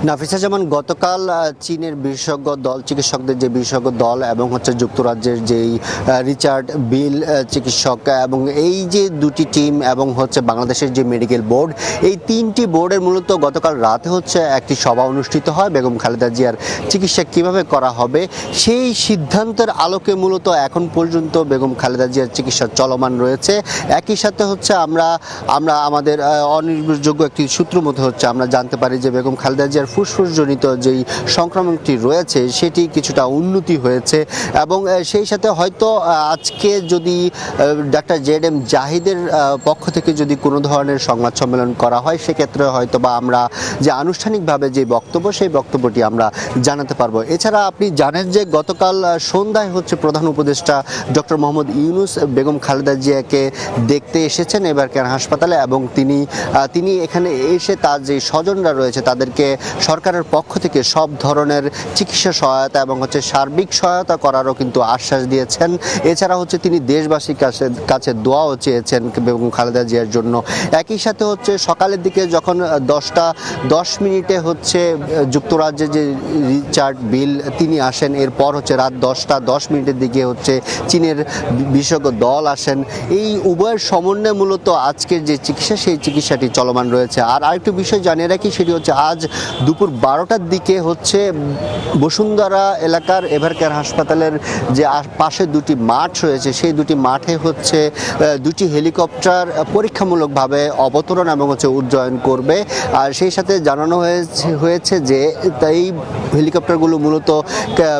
নাফিসা জামান গতকাল চীনের বিশেষজ্ঞ দল চিকিৎসকদের যে বিশেষজ্ঞ দল এবং যুক্তরাজ্যের যেই রিচার্ড বিল চিকিৎসক এবং এই যে দুটি টিম এবং বাংলাদেশের যে মেডিকেল বোর্ড, এই তিনটি বোর্ডের মূলত গতকাল রাতে একটি সভা অনুষ্ঠিত হয় বেগম খালেদা জিয়ার চিকিৎসা কিভাবে করা হবে সেই সিদ্ধান্তের আলোকে মূলত এখন পর্যন্ত বেগম খালেদা জিয়ার চিকিৎসা চলমান রয়েছে। একই সাথে আমরা আমরা আমাদের অনির্ভরযোগ্য একটি সূত্র মধ্যে আমরা জানতে পারি যে বেগম খালেদা জিয়ার ফুসফুসজনিত যেই সংক্রমণটি রয়েছে সেটি কিছুটা উন্নতি হয়েছে এবং সেই সাথে হয়তো আজকে যদি ডাক্তার জেড এম জাহিদের পক্ষ থেকে যদি কোনো ধরনের সংবাদ সম্মেলন করা হয় সেক্ষেত্রে হয়তো বা আমরা যে আনুষ্ঠানিকভাবে যে বক্তব্য সেই বক্তব্যটি আমরা জানাতে পারবো। এছাড়া আপনি জানেন যে গতকাল সন্ধ্যায় প্রধান উপদেষ্টা ডক্টর মোহাম্মদ ইউনূস বেগম খালেদা জিয়াকে দেখতে এসেছেন এবারকার হাসপাতালে এবং তিনি এখানে এসে তার যে স্বজনরা রয়েছে তাদেরকে সরকারের পক্ষ থেকে সব ধরনের চিকিৎসা সহায়তা এবং সার্বিক সহায়তা করারও কিন্তু আশ্বাস দিয়েছেন। এছাড়া তিনি দেশবাসীর কাছে দোয়াও চেয়েছেন বেগম খালেদা জিয়ার জন্য। একই সাথে সকালের দিকে যখন 10:10 যুক্তরাজ্যের যে রিচার্ড বিল তিনি আসেন, এরপর রাত 10:10 দিকে চীনের বিশেষজ্ঞ দল আসেন। এই উভয়ের সমন্বয়ে মূলত আজকের যে চিকিৎসা সেই চিকিৎসাটি চলমান রয়েছে। আর আরেকটু বিষয় জানিয়ে রাখি, সেটি আজ দুপুর 12টার দিকে বসুন্ধরা এলাকার এভারকেয়ার হাসপাতালের যে পাশে দুটি মাঠ রয়েছে সেই দুটি মাঠে দুটি হেলিকপ্টার পরীক্ষামূলকভাবে অবতরণ এবং উড্ডয়ন করবে। আর সেই সাথে জানানো হয়েছে যে এই হেলিকপ্টারগুলো মূলত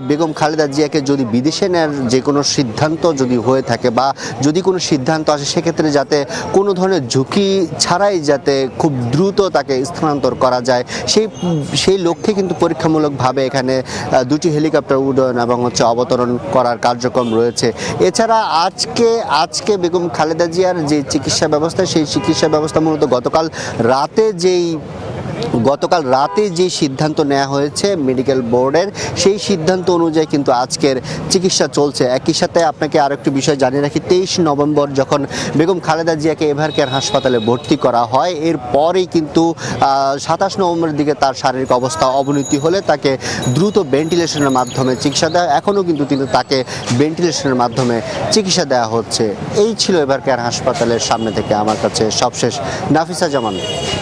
বেগম খালেদা জিয়াকে যদি বিদেশে নেওয়ার যে কোনো সিদ্ধান্ত যদি হয়ে থাকে বা যদি কোনো সিদ্ধান্ত আসে সেক্ষেত্রে যাতে কোনো ধরনের ঝুঁকি ছাড়াই যাতে খুব দ্রুত তাকে স্থানান্তর করা যায় সেই লক্ষ্যে কিন্তু পরীক্ষামূলকভাবে এখানে দুটি হেলিকপ্টার উড্ডয়ন এবং অবতরণ করার কার্যক্রম রয়েছে। এছাড়া আজকে বেগম খালেদা জিয়ার যে চিকিৎসা ব্যবস্থা সেই চিকিৎসা ব্যবস্থা মূলত গতকাল রাতে যে সিদ্ধান্ত নেওয়া হয়েছে মেডিকেল বোর্ডের সেই সিদ্ধান্ত অনুযায়ী কিন্তু আজকের চিকিৎসা চলছে। একই সাথে আপনাকে আরেকটি বিষয় জানিয়ে রাখি, 23 নভেম্বর যখন বেগম খালেদা জিয়াকে এভারকেয়ার হাসপাতালে ভর্তি করা হয় এরপরেই কিন্তু 27 নভেম্বরের দিকে তার শারীরিক অবস্থা অবনতি হলে তাকে দ্রুত ভেন্টিলেশনের মাধ্যমে চিকিৎসা দেওয়া, এখনও কিন্তু তাকে ভেন্টিলেশনের মাধ্যমে চিকিৎসা দেওয়া হচ্ছে। এই ছিল এভারকেয়ার হাসপাতালের সামনে থেকে আমার কাছে সবশেষ। নাফিসা জামান।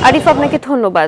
আরিফ, আপনাকে ধন্যবাদ।